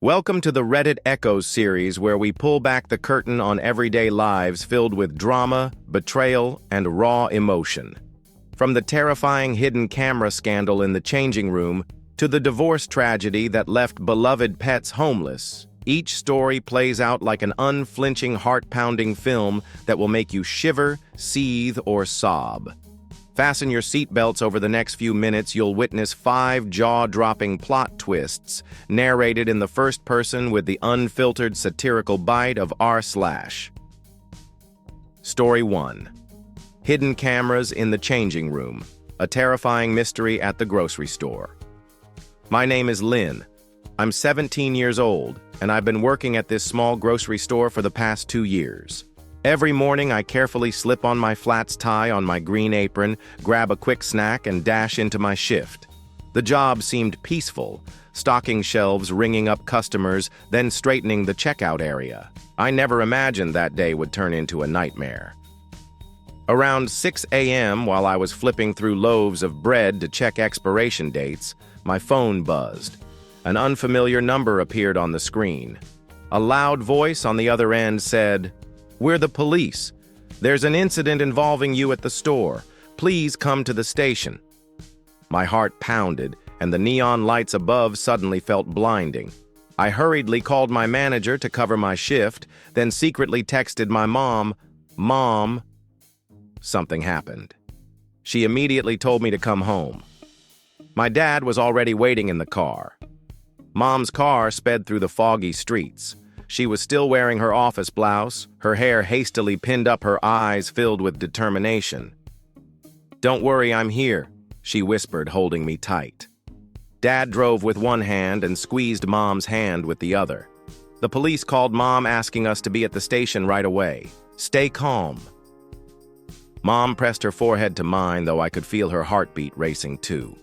Welcome to the Reddit Echoes series, where we pull back the curtain on everyday lives filled with drama, betrayal, and raw emotion. From the terrifying hidden camera scandal in the changing room to the divorce tragedy that left beloved pets homeless, each story plays out like an unflinching, heart-pounding film that will make you shiver, seethe, or sob. Fasten your seatbelts. Over the next few minutes, you'll witness 5 jaw-dropping plot twists, narrated in the first person with the unfiltered satirical bite of rSlash. Story 1. Hidden cameras in the changing room, a terrifying mystery at the grocery store. My name is Lynn. I'm 17 years old, and I've been working at this small grocery store for the past 2 years. Every morning, I carefully slip on my flats tie on my green apron, grab a quick snack, and dash into my shift. The job seemed peaceful, stocking shelves, ringing up customers, then straightening the checkout area. I never imagined that day would turn into a nightmare. Around 6 a.m., while I was flipping through loaves of bread to check expiration dates, my phone buzzed. An unfamiliar number appeared on the screen. A loud voice on the other end said, "We're the police. There's an incident involving you at the store. Please come to the station." My heart pounded, and the neon lights above suddenly felt blinding. I hurriedly called my manager to cover my shift, then secretly texted my mom, "Mom." Something happened. She immediately told me to come home. My dad was already waiting in the car. Mom's car sped through the foggy streets. She was still wearing her office blouse, her hair hastily pinned up, her eyes filled with determination. "Don't worry, I'm here," she whispered, holding me tight. Dad drove with one hand and squeezed Mom's hand with the other. The police called Mom, asking us to be at the station right away. "Stay calm." Mom pressed her forehead to mine, though I could feel her heartbeat racing too.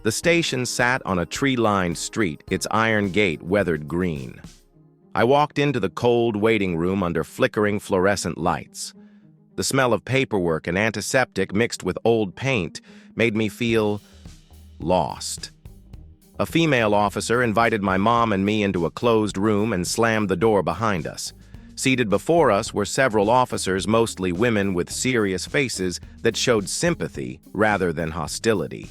The station sat on a tree-lined street, its iron gate weathered green. I walked into the cold waiting room under flickering fluorescent lights. The smell of paperwork and antiseptic mixed with old paint made me feel lost. A female officer invited my mom and me into a closed room and slammed the door behind us. Seated before us were several officers, mostly women with serious faces that showed sympathy rather than hostility.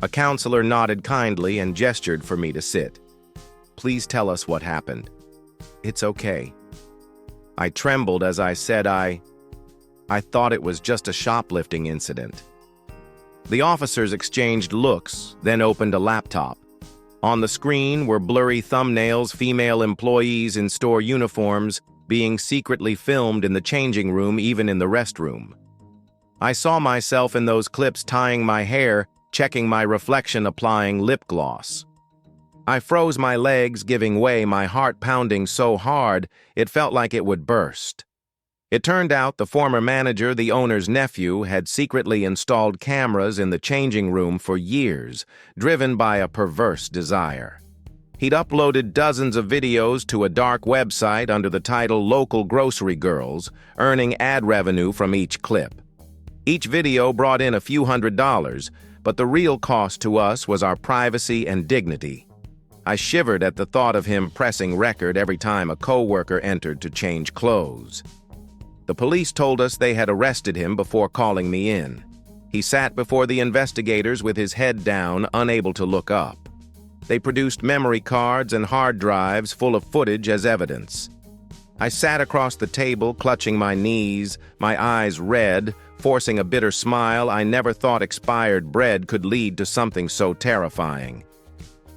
A counselor nodded kindly and gestured for me to sit. "Please tell us what happened." "It's okay." I trembled as I said I thought it was just a shoplifting incident. The officers exchanged looks, then opened a laptop. On the screen were blurry thumbnails, female employees in store uniforms being secretly filmed in the changing room, even in the restroom. I saw myself in those clips tying my hair, checking my reflection, applying lip gloss. I froze, my legs giving way, my heart pounding so hard it felt like it would burst. It turned out the former manager, the owner's nephew, had secretly installed cameras in the changing room for years, driven by a perverse desire. He'd uploaded dozens of videos to a dark website under the title Local Grocery Girls, earning ad revenue from each clip. Each video brought in a few $100s, but the real cost to us was our privacy and dignity. I shivered at the thought of him pressing record every time a coworker entered to change clothes. The police told us they had arrested him before calling me in. He sat before the investigators with his head down, unable to look up. They produced memory cards and hard drives full of footage as evidence. I sat across the table, clutching my knees, my eyes red, forcing a bitter smile. I never thought expired bread could lead to something so terrifying.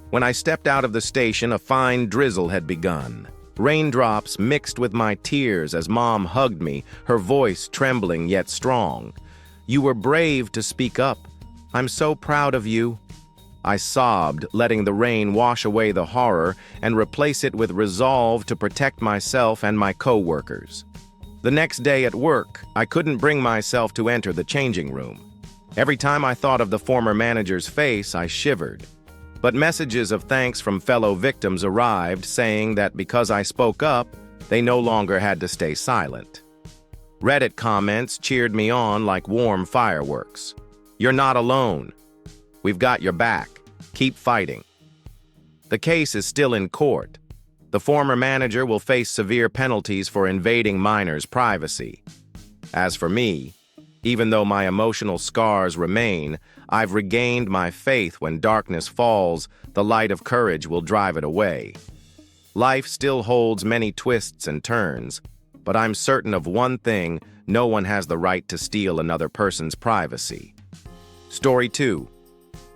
When I stepped out of the station, a fine drizzle had begun. Raindrops mixed with my tears as Mom hugged me, her voice trembling yet strong. "You were brave to speak up. I'm so proud of you." I sobbed, letting the rain wash away the horror and replace it with resolve to protect myself and my co-workers. The next day at work, I couldn't bring myself to enter the changing room. Every time I thought of the former manager's face, I shivered. But messages of thanks from fellow victims arrived, saying that because I spoke up, they no longer had to stay silent. Reddit comments cheered me on like warm fireworks. "You're not alone. We've got your back. Keep fighting." The case is still in court. The former manager will face severe penalties for invading minors' privacy. As for me, even though my emotional scars remain, I've regained my faith. When darkness falls, the light of courage will drive it away. Life still holds many twists and turns, but I'm certain of one thing: no one has the right to steal another person's privacy. Story 2.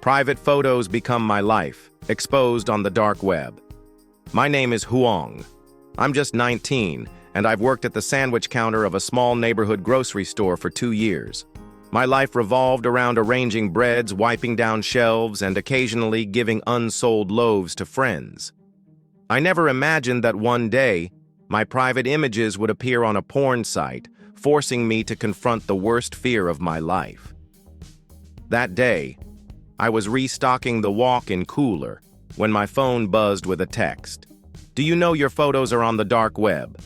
Private photos become my life, exposed on the dark web. My name is Huang. I'm just 19, and I've worked at the sandwich counter of a small neighborhood grocery store for 2 years. My life revolved around arranging breads, wiping down shelves, and occasionally giving unsold loaves to friends. I never imagined that one day, my private images would appear on a porn site, forcing me to confront the worst fear of my life. That day, I was restocking the walk-in cooler when my phone buzzed with a text. "Do you know your photos are on the dark web?"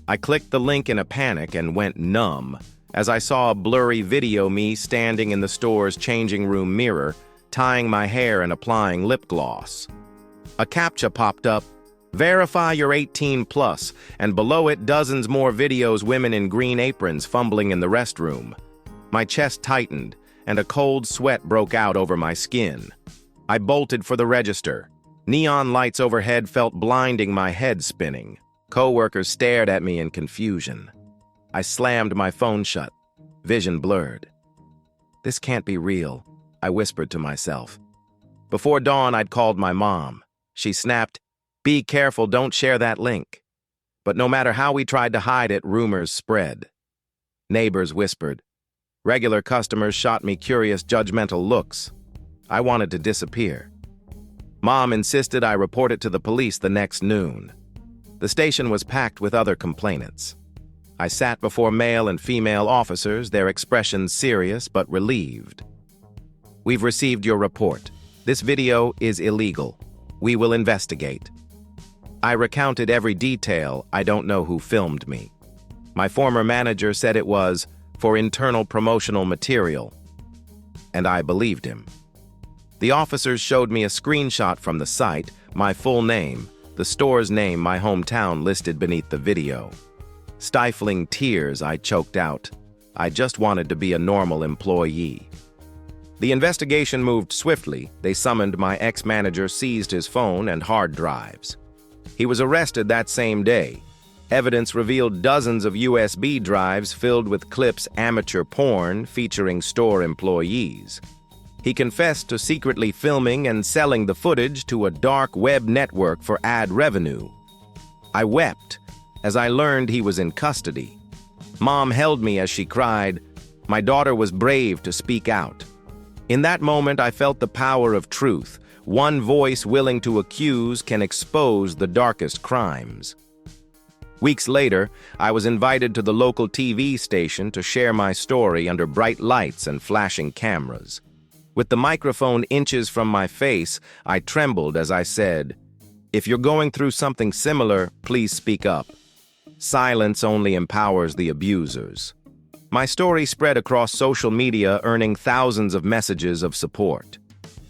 I clicked the link in a panic and went numb as I saw a blurry video me standing in the store's changing room mirror, tying my hair and applying lip gloss. A CAPTCHA popped up: "Verify you're 18 plus," and below it dozens more videos, women in green aprons fumbling in the restroom. My chest tightened, and a cold sweat broke out over my skin. I bolted for the register. Neon lights overhead felt blinding, my head spinning. Coworkers stared at me in confusion. I slammed my phone shut, vision blurred. "This can't be real," I whispered to myself. Before dawn, I'd called my mom. She snapped, "Be careful, don't share that link." But no matter how we tried to hide it, rumors spread. Neighbors whispered. Regular customers shot me curious, judgmental looks. I wanted to disappear. Mom insisted I report it to the police the next noon. The station was packed with other complainants. I sat before male and female officers, their expressions serious but relieved. "We've received your report. This video is illegal. We will investigate." I recounted every detail. I don't know who filmed me. My former manager said it was for internal promotional material, and I believed him. The officers showed me a screenshot from the site, my full name, the store's name, my hometown listed beneath the video. Stifling tears, I choked out. I just wanted to be a normal employee. The investigation moved swiftly. They summoned my ex-manager, seized his phone and hard drives. He was arrested that same day. Evidence revealed dozens of USB drives filled with clips, amateur porn featuring store employees. He confessed to secretly filming and selling the footage to a dark web network for ad revenue. I wept as I learned he was in custody. Mom held me as she cried. My daughter was brave to speak out. In that moment, I felt the power of truth. One voice willing to accuse can expose the darkest crimes. Weeks later, I was invited to the local TV station to share my story under bright lights and flashing cameras. With the microphone inches from my face, I trembled as I said, "If you're going through something similar, please speak up. Silence only empowers the abusers." My story spread across social media, earning thousands of messages of support.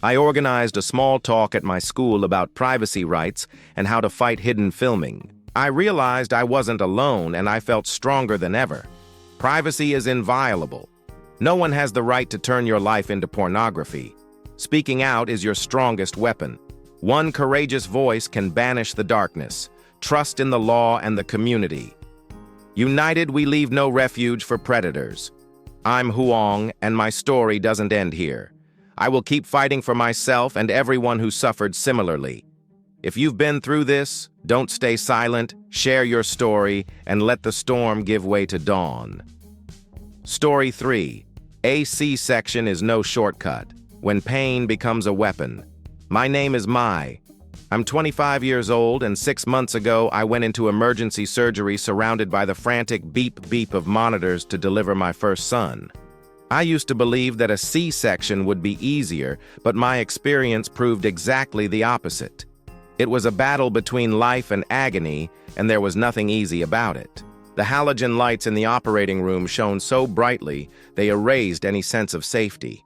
I organized a small talk at my school about privacy rights and how to fight hidden filming. I realized I wasn't alone, and I felt stronger than ever. Privacy is inviolable. No one has the right to turn your life into pornography. Speaking out is your strongest weapon. One courageous voice can banish the darkness. Trust in the law and the community. United, we leave no refuge for predators. I'm Huang, and my story doesn't end here. I will keep fighting for myself and everyone who suffered similarly. If you've been through this, don't stay silent, share your story, and let the storm give way to dawn. Story 3. A C-section is no shortcut. When pain becomes a weapon. My name is Mai. I'm 25 years old, and 6 months ago, I went into emergency surgery surrounded by the frantic beep-beep of monitors to deliver my first son. I used to believe that a C-section would be easier, but my experience proved exactly the opposite. It was a battle between life and agony, and there was nothing easy about it. The halogen lights in the operating room shone so brightly, they erased any sense of safety.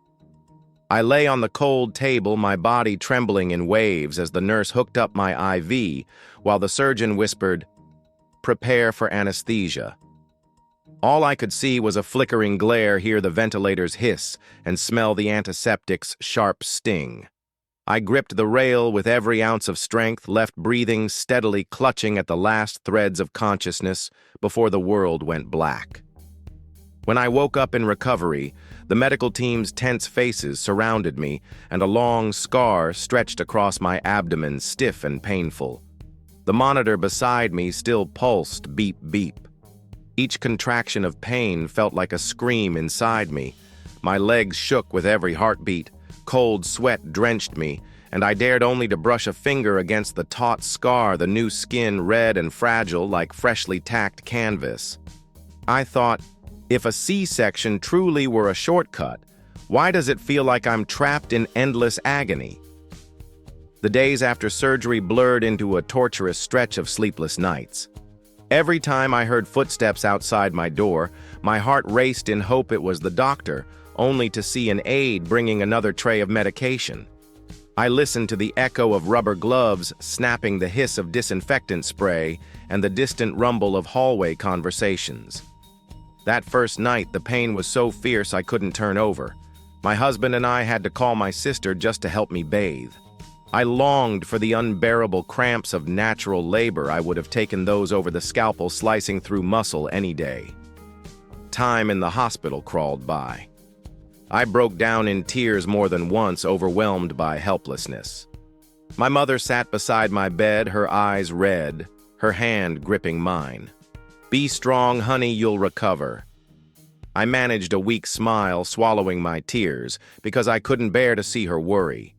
I lay on the cold table, my body trembling in waves as the nurse hooked up my IV, while the surgeon whispered, "Prepare for anesthesia." All I could see was a flickering glare, hear the ventilators hiss, and smell the antiseptic's sharp sting. I gripped the rail with every ounce of strength, left breathing, steadily clutching at the last threads of consciousness before the world went black. When I woke up in recovery, the medical team's tense faces surrounded me, and a long scar stretched across my abdomen, stiff and painful. The monitor beside me still pulsed beep beep. Each contraction of pain felt like a scream inside me. My legs shook with every heartbeat, cold sweat drenched me, and I dared only to brush a finger against the taut scar, the new skin red and fragile like freshly tacked canvas. I thought, if a C-section truly were a shortcut, why does it feel like I'm trapped in endless agony? The days after surgery blurred into a torturous stretch of sleepless nights. Every time I heard footsteps outside my door, my heart raced in hope it was the doctor, only to see an aide bringing another tray of medication. I listened to the echo of rubber gloves snapping, the hiss of disinfectant spray, and the distant rumble of hallway conversations. That first night, the pain was so fierce I couldn't turn over. My husband and I had to call my sister just to help me bathe. I longed for the unbearable cramps of natural labor. I would have taken those over the scalpel slicing through muscle any day. Time in the hospital crawled by. I broke down in tears more than once, overwhelmed by helplessness. My mother sat beside my bed, her eyes red, her hand gripping mine. "Be strong, honey, you'll recover." I managed a weak smile, swallowing my tears, because I couldn't bear to see her worry.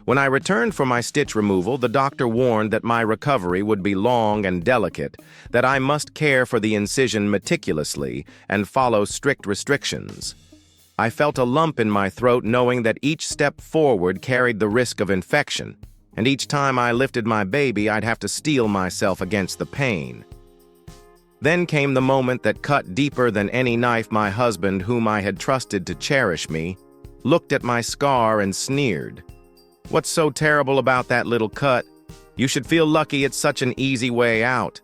When I returned for my stitch removal, the doctor warned that my recovery would be long and delicate, that I must care for the incision meticulously and follow strict restrictions. I felt a lump in my throat, knowing that each step forward carried the risk of infection, and each time I lifted my baby, I'd have to steel myself against the pain. Then came the moment that cut deeper than any knife. My husband, whom I had trusted to cherish me, looked at my scar and sneered. "What's so terrible about that little cut? You should feel lucky it's such an easy way out."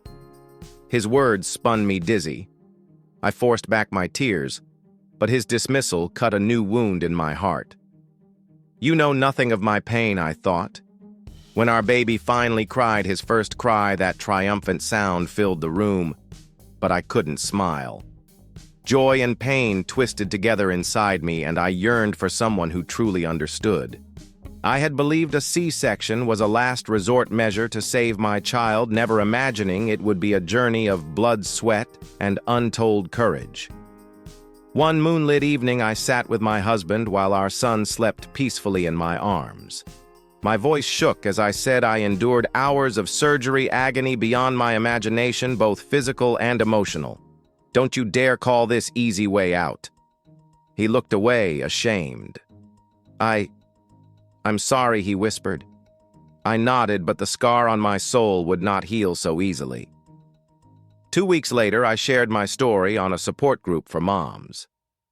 His words spun me dizzy. I forced back my tears, but his dismissal cut a new wound in my heart. "You know nothing of my pain," I thought. When our baby finally cried his first cry, that triumphant sound filled the room, but I couldn't smile. Joy and pain twisted together inside me, and I yearned for someone who truly understood. I had believed a C-section was a last resort measure to save my child, never imagining it would be a journey of blood, sweat, and untold courage. One moonlit evening, I sat with my husband while our son slept peacefully in my arms. My voice shook as I said I endured hours of surgery, agony beyond my imagination, both physical and emotional. "Don't you dare call this easy way out." He looked away, ashamed. I'm sorry," he whispered. I nodded, but the scar on my soul would not heal so easily. 2 weeks later, I shared my story on a support group for moms.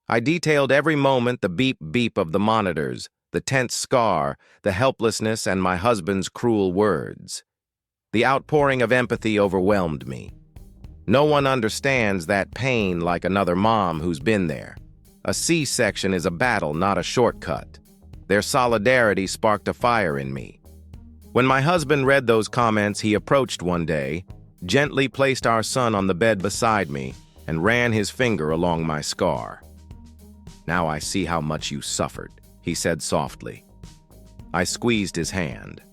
I detailed every moment, the beep-beep of the monitors, the tense scar, the helplessness, and my husband's cruel words. The outpouring of empathy overwhelmed me. No one understands that pain like another mom who's been there. A C-section is a battle, not a shortcut. Their solidarity sparked a fire in me. When my husband read those comments, he approached one day, gently placed our son on the bed beside me, and ran his finger along my scar. "Now I see how much you suffered," he said softly. I squeezed his hand.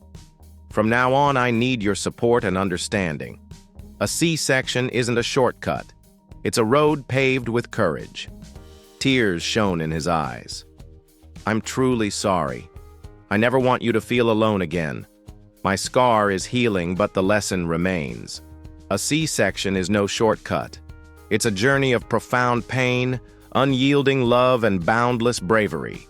"From now on, I need your support and understanding. A C-section isn't a shortcut. It's a road paved with courage." Tears shone in his eyes. "I'm truly sorry. I never want you to feel alone again. My scar is healing, but the lesson remains. A C-section is no shortcut. It's a journey of profound pain, unyielding love, and boundless bravery.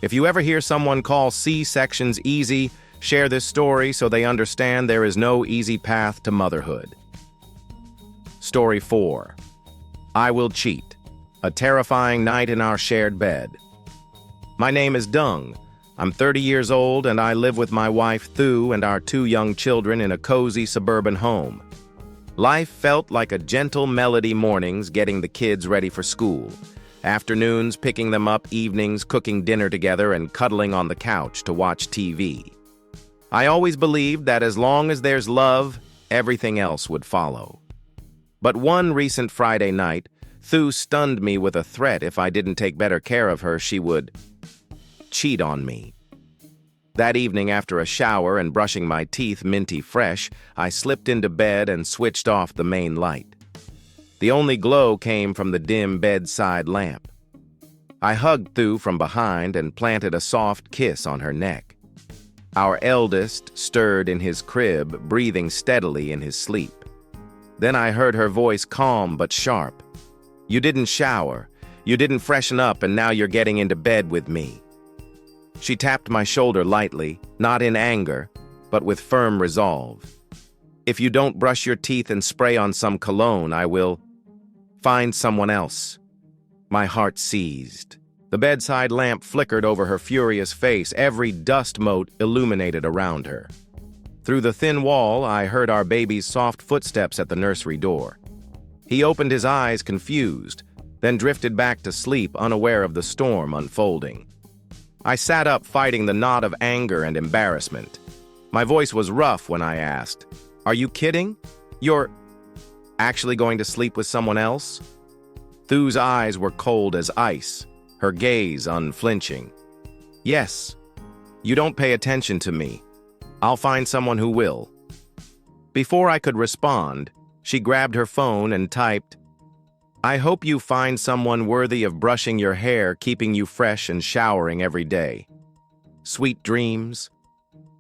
If you ever hear someone call C-sections easy, share this story so they understand there is no easy path to motherhood." Story 4. I Will Cheat. A terrifying night in our shared bed. My name is Dung. I'm 30 years old and I live with my wife Thu and our 2 young children in a cozy suburban home. Life felt like a gentle melody, mornings getting the kids ready for school, afternoons picking them up, evenings cooking dinner together and cuddling on the couch to watch TV. I always believed that as long as there's love, everything else would follow. But one recent Friday night, Thu stunned me with a threat if I didn't take better care of her, she would cheat on me. That evening, after a shower and brushing my teeth minty fresh, I slipped into bed and switched off the main light. The only glow came from the dim bedside lamp. I hugged Thu from behind and planted a soft kiss on her neck. Our eldest stirred in his crib, breathing steadily in his sleep. Then I heard her voice, calm but sharp. "You didn't shower, you didn't freshen up, and now you're getting into bed with me." She tapped my shoulder lightly, not in anger, but with firm resolve. "If you don't brush your teeth and spray on some cologne, I will find someone else." My heart seized. The bedside lamp flickered over her furious face, every dust mote illuminated around her. Through the thin wall, I heard our baby's soft footsteps at the nursery door. He opened his eyes, confused, then drifted back to sleep, unaware of the storm unfolding. I sat up, fighting the knot of anger and embarrassment. My voice was rough when I asked, "Are you kidding? You're actually going to sleep with someone else?" Thu's eyes were cold as ice, her gaze unflinching. "Yes. You don't pay attention to me. I'll find someone who will." Before I could respond, she grabbed her phone and typed, "I hope you find someone worthy of brushing your hair, keeping you fresh and showering every day. Sweet dreams."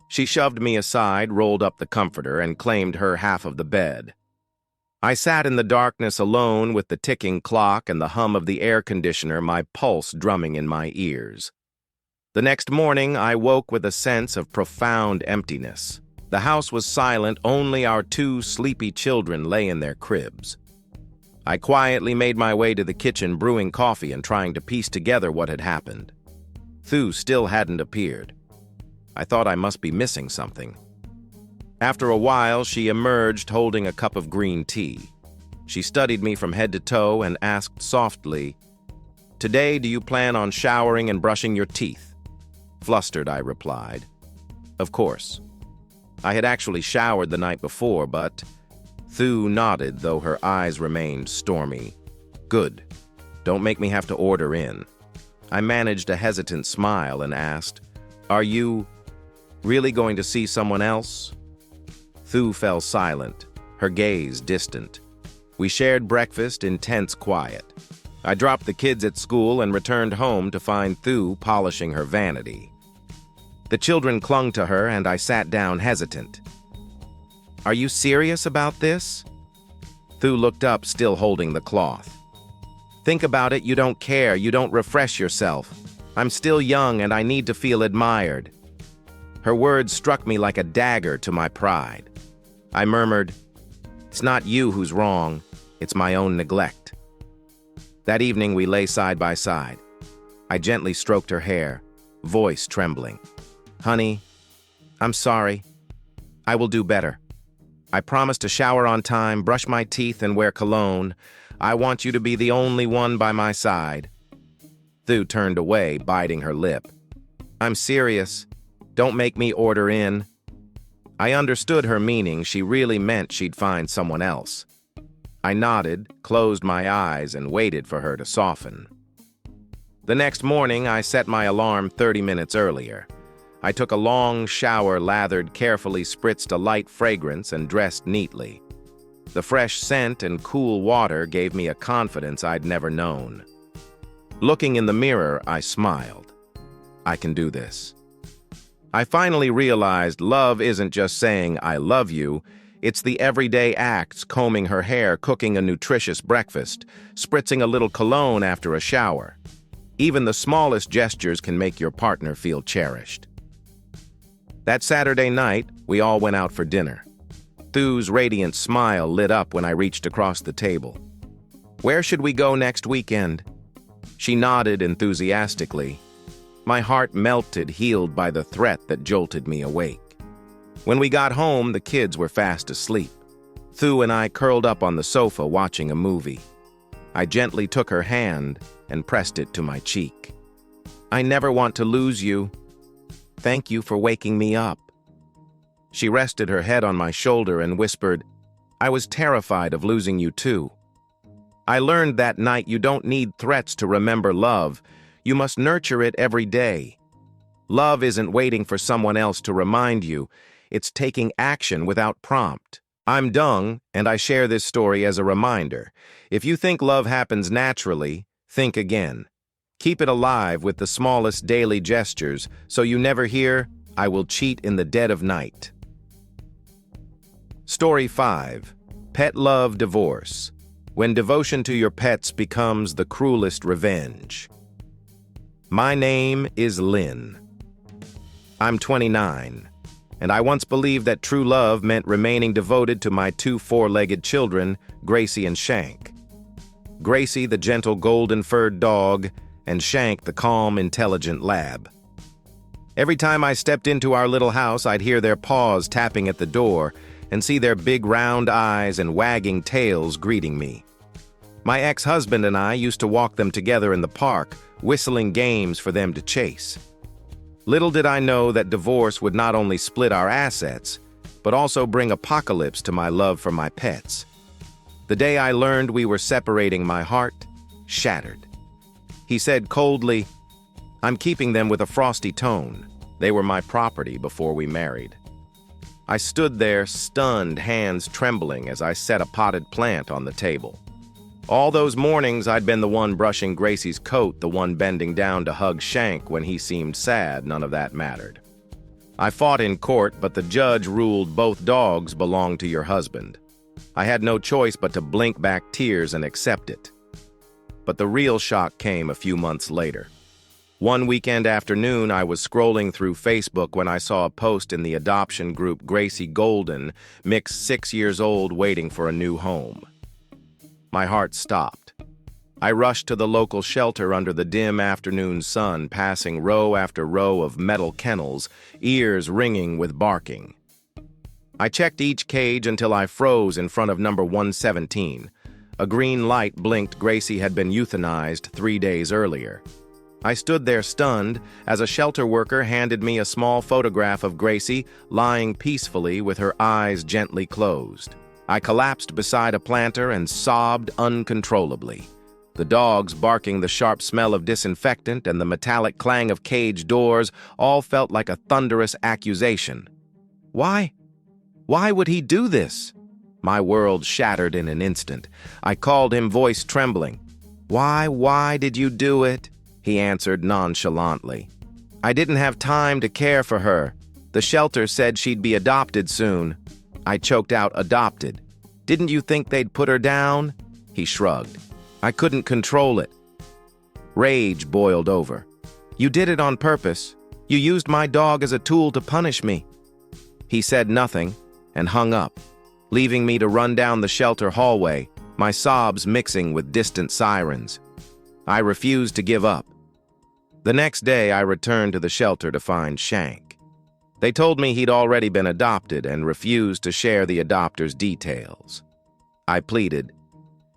She shoved me aside, rolled up the comforter, and claimed her half of the bed. I sat in the darkness alone with the ticking clock and the hum of the air conditioner, my pulse drumming in my ears. The next morning, I woke with a sense of profound emptiness. The house was silent, only our 2 sleepy children lay in their cribs. I quietly made my way to the kitchen, brewing coffee and trying to piece together what had happened. Thu still hadn't appeared. I thought I must be missing something. After a while, she emerged holding a cup of green tea. She studied me from head to toe and asked softly, "Today, do you plan on showering and brushing your teeth?" Flustered, I replied, "Of course." I had actually showered the night before, but Thu nodded, though her eyes remained stormy. "Good. Don't make me have to order in." I managed a hesitant smile and asked, "Are you really going to see someone else?" Thu fell silent, her gaze distant. We shared breakfast in tense quiet. I dropped the kids at school and returned home to find Thu polishing her vanity. The children clung to her and I sat down hesitant. "Are you serious about this?" Thu looked up, still holding the cloth. "Think about it, you don't care, you don't refresh yourself. I'm still young and I need to feel admired." Her words struck me like a dagger to my pride. I murmured, "It's not you who's wrong, it's my own neglect." That evening we lay side by side. I gently stroked her hair, voice trembling. "Honey, I'm sorry. I will do better. I promise to shower on time, brush my teeth, and wear cologne. I want you to be the only one by my side." Thu turned away, biting her lip. "I'm serious. Don't make me order in." I understood her meaning. She really meant she'd find someone else. I nodded, closed my eyes, and waited for her to soften. The next morning, I set my alarm 30 minutes earlier. I took a long shower, lathered carefully, spritzed a light fragrance, and dressed neatly. The fresh scent and cool water gave me a confidence I'd never known. Looking in the mirror, I smiled. I can do this. I finally realized love isn't just saying I love you, it's the everyday acts: combing her hair, cooking a nutritious breakfast, spritzing a little cologne after a shower. Even the smallest gestures can make your partner feel cherished. That Saturday night, we all went out for dinner. Thu's radiant smile lit up when I reached across the table. "Where should we go next weekend?" She nodded enthusiastically. My heart melted, healed by the threat that jolted me awake. When we got home, the kids were fast asleep. Thu and I curled up on the sofa watching a movie. I gently took her hand and pressed it to my cheek. "I never want to lose you. Thank you for waking me up." She rested her head on my shoulder and whispered, "I was terrified of losing you too. I learned that night you don't need threats to remember love. You must nurture it every day. Love isn't waiting for someone else to remind you. It's taking action without prompt." I'm Dung, and I share this story as a reminder. If you think love happens naturally, think again. Keep it alive with the smallest daily gestures so you never hear, "I will cheat in the dead of night." Story 5. Pet Love Divorce. When devotion to your pets becomes the cruelest revenge. My name is Lynn. I'm 29, and I once believed that true love meant remaining devoted to my 2 four-legged children, Gracie and Shank. Gracie, the gentle golden-furred dog, and Shank, the calm, intelligent lab. Every time I stepped into our little house, I'd hear their paws tapping at the door and see their big round eyes and wagging tails greeting me. My ex-husband and I used to walk them together in the park, whistling games for them to chase. Little did I know that divorce would not only split our assets, but also bring apocalypse to my love for my pets. The day I learned we were separating, my heart shattered. He said coldly, "I'm keeping them with a frosty tone. They were my property before we married." I stood there, stunned, hands trembling as I set a potted plant on the table. All those mornings I'd been the one brushing Gracie's coat, the one bending down to hug Shank when he seemed sad. None of that mattered. I fought in court, but the judge ruled both dogs belong to your husband. I had no choice but to blink back tears and accept it. But the real shock came a few months later. One weekend afternoon, I was scrolling through Facebook when I saw a post in the adoption group Gracie Golden, mixed 6 years old, waiting for a new home. My heart stopped. I rushed to the local shelter under the dim afternoon sun, passing row after row of metal kennels, ears ringing with barking. I checked each cage until I froze in front of number 117. A green light blinked. Gracie had been euthanized 3 days earlier. I stood there stunned as a shelter worker handed me a small photograph of Gracie lying peacefully with her eyes gently closed. I collapsed beside a planter and sobbed uncontrollably. The dogs barking, the sharp smell of disinfectant, and the metallic clang of cage doors all felt like a thunderous accusation. Why? Why would he do this? My world shattered in an instant. I called him, voice trembling. Why did you do it?" He answered nonchalantly. "I didn't have time to care for her. The shelter said she'd be adopted soon." I choked out, "Adopted? Didn't you think they'd put her down?" He shrugged. I couldn't control it. Rage boiled over. "You did it on purpose. You used my dog as a tool to punish me." He said nothing and hung up, leaving me to run down the shelter hallway, my sobs mixing with distant sirens. I refused to give up. The next day, I returned to the shelter to find Shank. They told me he'd already been adopted and refused to share the adopter's details. I pleaded,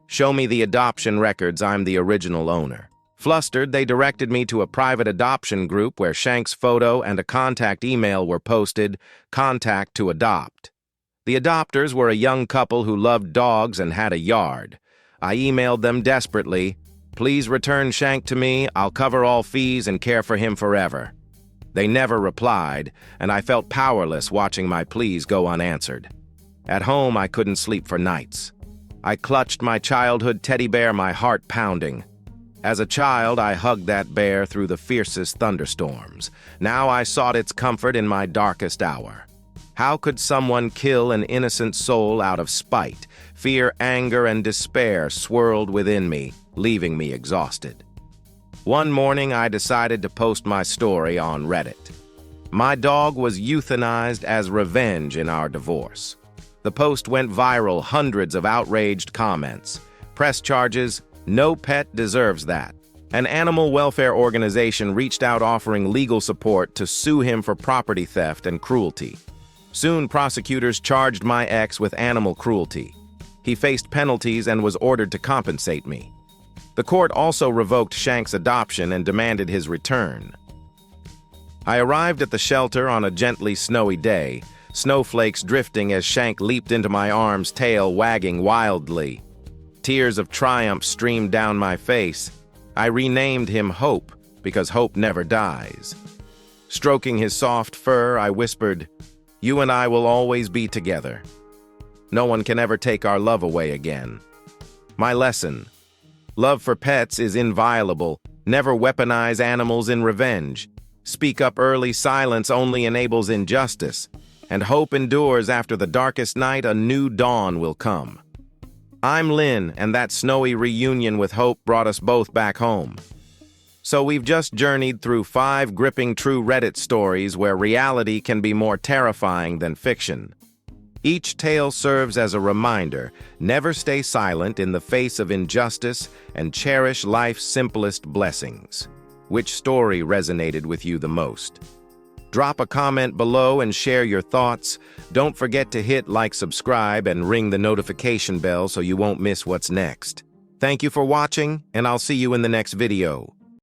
"Show me the adoption records. I'm the original owner." Flustered, they directed me to a private adoption group where Shank's photo and a contact email were posted, "Contact to adopt." The adopters were a young couple who loved dogs and had a yard. I emailed them desperately, "Please return Shank to me. I'll cover all fees and care for him forever." They never replied, and I felt powerless watching my pleas go unanswered. At home, I couldn't sleep for nights. I clutched my childhood teddy bear, my heart pounding. As a child, I hugged that bear through the fiercest thunderstorms. Now I sought its comfort in my darkest hour. How could someone kill an innocent soul out of spite? Fear, anger, and despair swirled within me, leaving me exhausted. One morning, I decided to post my story on Reddit. My dog was euthanized as revenge in our divorce. The post went viral, hundreds of outraged comments. Press charges, "No pet deserves that." An animal welfare organization reached out offering legal support to sue him for property theft and cruelty. Soon, prosecutors charged my ex with animal cruelty. He faced penalties and was ordered to compensate me. The court also revoked Shank's adoption and demanded his return. I arrived at the shelter on a gently snowy day, snowflakes drifting as Shank leaped into my arms, tail wagging wildly. Tears of triumph streamed down my face. I renamed him Hope, because hope never dies. Stroking his soft fur, I whispered, "You and I will always be together. No one can ever take our love away again." My lesson: love for pets is inviolable. Never weaponize animals in revenge. Speak up early. Silence only enables injustice. And hope endures. After the darkest night, a new dawn will come. I'm Lynn, and that snowy reunion with Hope brought us both back home. So we've just journeyed through 5 gripping true Reddit stories where reality can be more terrifying than fiction. Each tale serves as a reminder: never stay silent in the face of injustice and cherish life's simplest blessings. Which story resonated with you the most? Drop a comment below and share your thoughts. Don't forget to hit like, subscribe, and ring the notification bell so you won't miss what's next. Thank you for watching, and I'll see you in the next video.